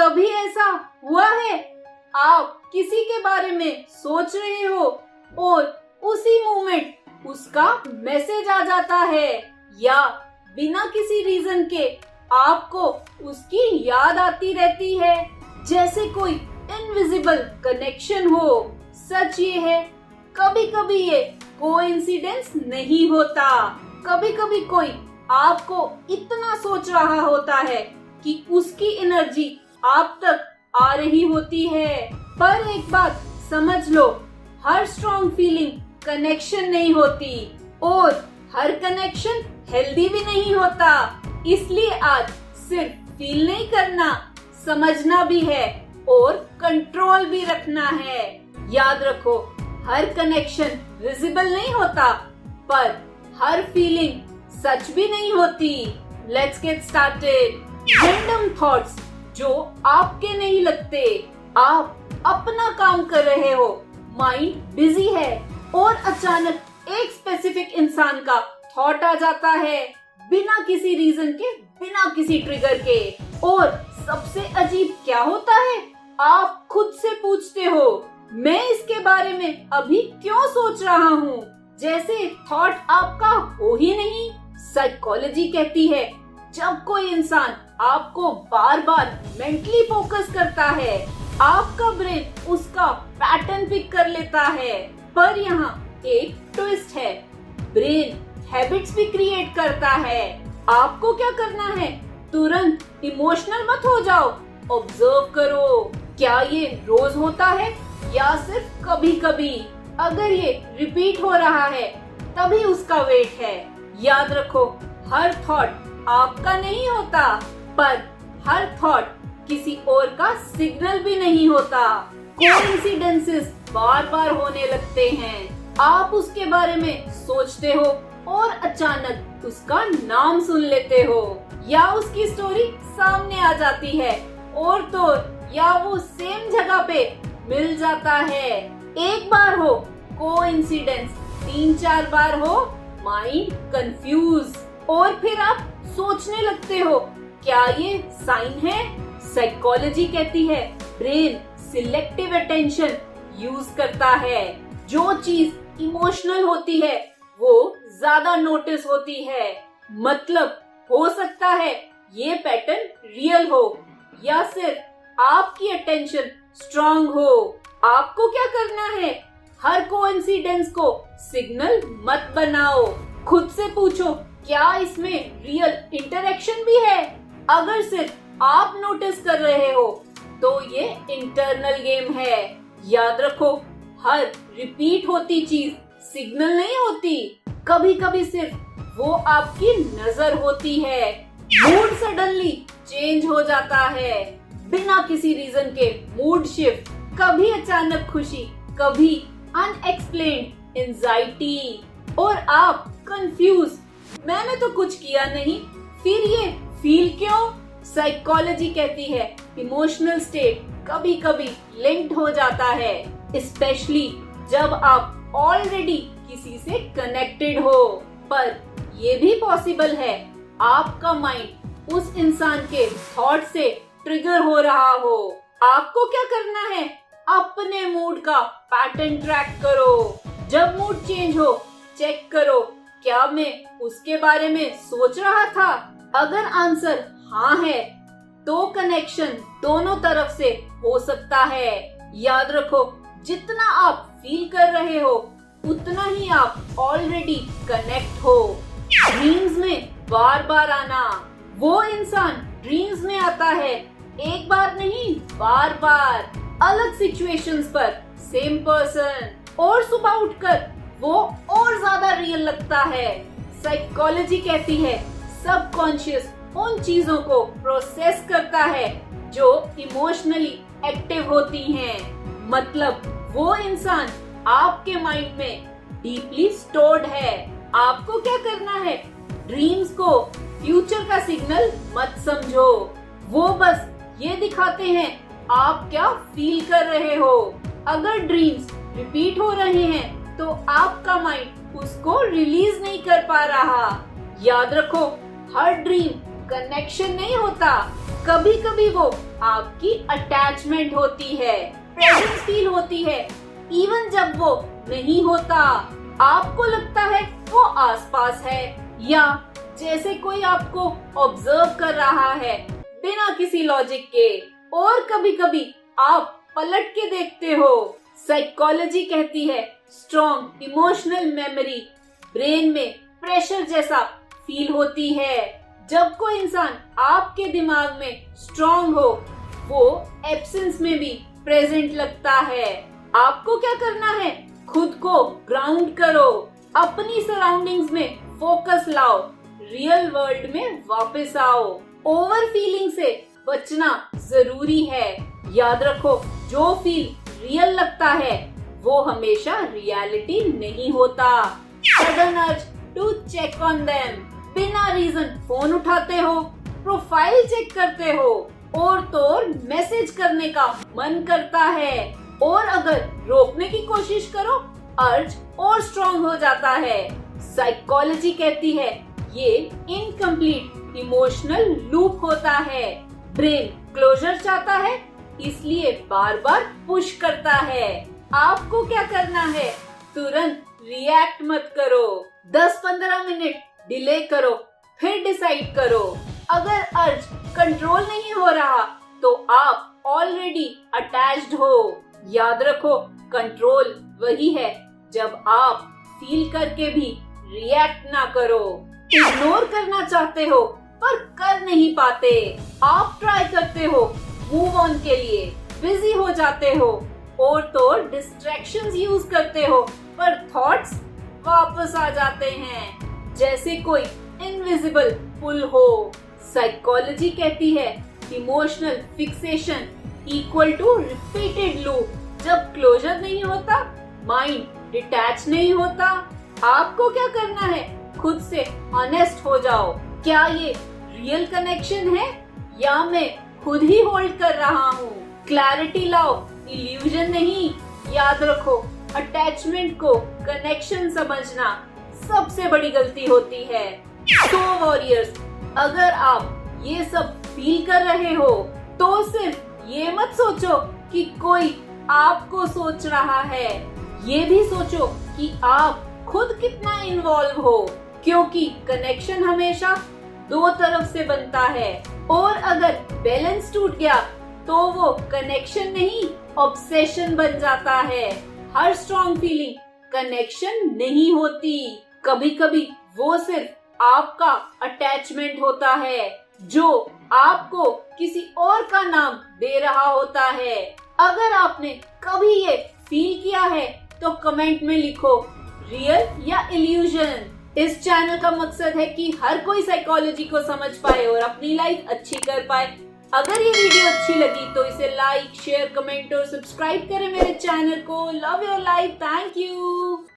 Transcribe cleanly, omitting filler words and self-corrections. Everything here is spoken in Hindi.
कभी ऐसा हुआ है आप किसी के बारे में सोच रहे हो और उसी मोमेंट उसका मैसेज आ जाता है, या बिना किसी रीजन के आपको उसकी याद आती रहती है, जैसे कोई इनविजिबल कनेक्शन हो। सच ये है, कभी कभी ये कोइंसिडेंस नहीं होता। कभी कभी कोई आपको इतना सोच रहा होता है कि उसकी एनर्जी आप तक आ रही होती है। पर एक बात समझ लो, हर स्ट्रॉन्ग फीलिंग कनेक्शन नहीं होती और हर कनेक्शन हेल्दी भी नहीं होता। इसलिए आज सिर्फ फील नहीं करना, समझना भी है और कंट्रोल भी रखना है। याद रखो, हर कनेक्शन विजिबल नहीं होता, पर हर फीलिंग सच भी नहीं होती। Let's get started. Random thoughts जो आपके नहीं लगते, आप अपना काम कर रहे हो, माइंड बिजी है और अचानक एक स्पेसिफिक इंसान का थॉट आ जाता है, बिना किसी रीजन के, बिना किसी ट्रिगर के। और सबसे अजीब क्या होता है, आप खुद से पूछते हो, मैं इसके बारे में अभी क्यों सोच रहा हूँ, जैसे थॉट आपका हो ही नहीं। साइकोलॉजी कहती है, जब कोई इंसान आपको बार बार मेंटली फोकस करता है, आपका ब्रेन उसका पैटर्न पिक कर लेता है। पर यहाँ एक ट्विस्ट है, ब्रेन हैबिट्स भी क्रिएट करता है। आपको क्या करना है, तुरंत इमोशनल मत हो जाओ, ऑब्जर्व करो, क्या ये रोज होता है या सिर्फ कभी कभी। अगर ये रिपीट हो रहा है, तभी उसका वेट है। याद रखो, हर थॉट आपका नहीं होता, पर हर थॉट किसी और का सिग्नल भी नहीं होता। कोइंसिडेंसेस बार बार होने लगते हैं। आप उसके बारे में सोचते हो और अचानक उसका नाम सुन लेते हो, या उसकी स्टोरी सामने आ जाती है, और तो या वो सेम जगह पे मिल जाता है। एक बार हो कोइंसिडेंस, 3-4 बार हो माइंड कंफ्यूज, और फिर आप सोचने लगते हो, क्या ये साइन है? साइकोलॉजी कहती है, ब्रेन सिलेक्टिव अटेंशन यूज करता है। जो चीज इमोशनल होती है वो ज्यादा नोटिस होती है। मतलब हो सकता है ये पैटर्न रियल हो, या सिर्फ आपकी अटेंशन स्ट्रांग हो। आपको क्या करना है, हर कोइंसिडेंस को सिग्नल मत बनाओ। खुद से पूछो, क्या इसमें रियल इंटरेक्शन भी है? अगर सिर्फ आप नोटिस कर रहे हो तो ये इंटरनल गेम है। याद रखो, हर रिपीट होती चीज सिग्नल नहीं होती, कभी कभी सिर्फ वो आपकी नजर होती है। मूड सडनली चेंज हो जाता है, बिना किसी रीजन के मूड शिफ्ट, कभी अचानक खुशी, कभी अनएक्सप्लेन्ड एंजाइटी, और आप कंफ्यूज, मैंने तो कुछ किया नहीं, फिर ये फील क्यों? साइकोलॉजी कहती है, इमोशनल स्टेट कभी कभी लिंक्ड हो जाता है, स्पेशली जब आप ऑलरेडी किसी से कनेक्टेड हो। पर ये भी पॉसिबल है आपका माइंड उस इंसान के थॉट से ट्रिगर हो रहा हो। आपको क्या करना है, अपने मूड का पैटर्न ट्रैक करो। जब मूड चेंज हो, चेक करो, क्या मैं उसके बारे में सोच रहा था? अगर आंसर हाँ है, तो कनेक्शन दोनों तरफ से हो सकता है। याद रखो, जितना आप फील कर रहे हो, उतना ही आप ऑलरेडी कनेक्ट हो। ड्रीम्स में बार बार आना, वो इंसान ड्रीम्स में आता है, एक बार नहीं, बार बार, अलग सिचुएशंस पर सेम पर्सन, और सुबह उठकर वो और ज्यादा रियल लगता है। साइकोलॉजी कहती है, सबकॉन्शियस उन चीजों को प्रोसेस करता है जो इमोशनली एक्टिव होती हैं। मतलब वो इंसान आपके माइंड में डीपली स्टोर्ड है। आपको क्या करना है, ड्रीम्स को फ्यूचर का सिग्नल मत समझो, वो बस ये दिखाते हैं आप क्या फील कर रहे हो। अगर ड्रीम्स रिपीट हो रहे हैं तो आपका माइंड उसको रिलीज नहीं कर पा रहा। याद रखो, हर ड्रीम कनेक्शन नहीं होता, कभी कभी वो आपकी अटैचमेंट होती है, प्रेजेंस फील होती है, इवन जब वो नहीं होता। आपको लगता है वो आसपास है या जैसे कोई आपको ऑब्जर्व कर रहा है बिना किसी लॉजिक के। और कभी कभी आप पलट के देखते हो। साइकोलॉजी कहती है स्ट्रॉन्ग इमोशनल मेमोरी ब्रेन में प्रेशर जैसा फील होती है। जब कोई इंसान आपके दिमाग में स्ट्रॉन्ग हो, वो एब्सेंस में भी प्रेजेंट लगता है। आपको क्या करना है? खुद को ग्राउंड करो, अपनी सराउंडिंग्स में फोकस लाओ, रियल वर्ल्ड में वापस आओ। ओवर फीलिंग से बचना जरूरी है। याद रखो, जो फील रियल लगता है वो हमेशा रियलिटी नहीं होता। Sudden urge to check on them, बिना रीजन फोन उठाते हो, प्रोफाइल चेक करते हो और तो और मैसेज करने का मन करता है। और अगर रोकने की कोशिश करो, अर्ज और स्ट्रॉन्ग हो जाता है। साइकोलॉजी कहती है ये इनकम्प्लीट इमोशनल लूप होता है। ब्रेन क्लोजर चाहता है, इसलिए बार बार पुश करता है। आपको क्या करना है? तुरंत रिएक्ट मत करो, 10-15 मिनट डिले करो, फिर डिसाइड करो। अगर अर्ज कंट्रोल नहीं हो रहा तो आप ऑलरेडी अटैच्ड हो। याद रखो, कंट्रोल वही है जब आप फील करके भी रिएक्ट ना करो। इग्नोर करना चाहते हो पर कर नहीं पाते। आप ट्राई करते हो मूव ऑन के लिए, बिजी हो जाते हो और तो डिस्ट्रैक्शंस यूज करते हो, पर थॉट्स वापस आ जाते हैं जैसे कोई इनविजिबल पुल हो। साइकोलॉजी कहती है emotional fixation equal to repeated loop. जब क्लोजर नहीं होता, माइंड डिटैच नहीं होता। आपको क्या करना है? खुद से ऑनेस्ट हो जाओ। क्या ये रियल कनेक्शन है या मैं खुद ही होल्ड कर रहा हूँ? क्लैरिटी लाओ, इल्यूजन नहीं। याद रखो, अटैचमेंट को कनेक्शन समझना सबसे बड़ी गलती होती है। सो वॉरियर्स, अगर आप ये सब फील कर रहे हो तो सिर्फ ये मत सोचो कि कोई आपको सोच रहा है, ये भी सोचो कि आप खुद कितना इन्वॉल्व हो, क्योंकि कनेक्शन हमेशा दो तरफ से बनता है। और अगर बैलेंस टूट गया तो वो कनेक्शन नहीं, ऑब्सेशन बन जाता है। हर स्ट्रॉन्ग फीलिंग कनेक्शन नहीं होती, कभी कभी वो सिर्फ आपका अटैचमेंट होता है जो आपको किसी और का नाम दे रहा होता है। अगर आपने कभी ये फील किया है तो कमेंट में लिखो, रियल या इल्यूजन। इस चैनल का मकसद है कि हर कोई साइकोलॉजी को समझ पाए और अपनी लाइफ अच्छी कर पाए। अगर ये वीडियो अच्छी लगी तो इसे लाइक, शेयर, कमेंट और सब्सक्राइब करें मेरे चैनल को। Love your life, thank you.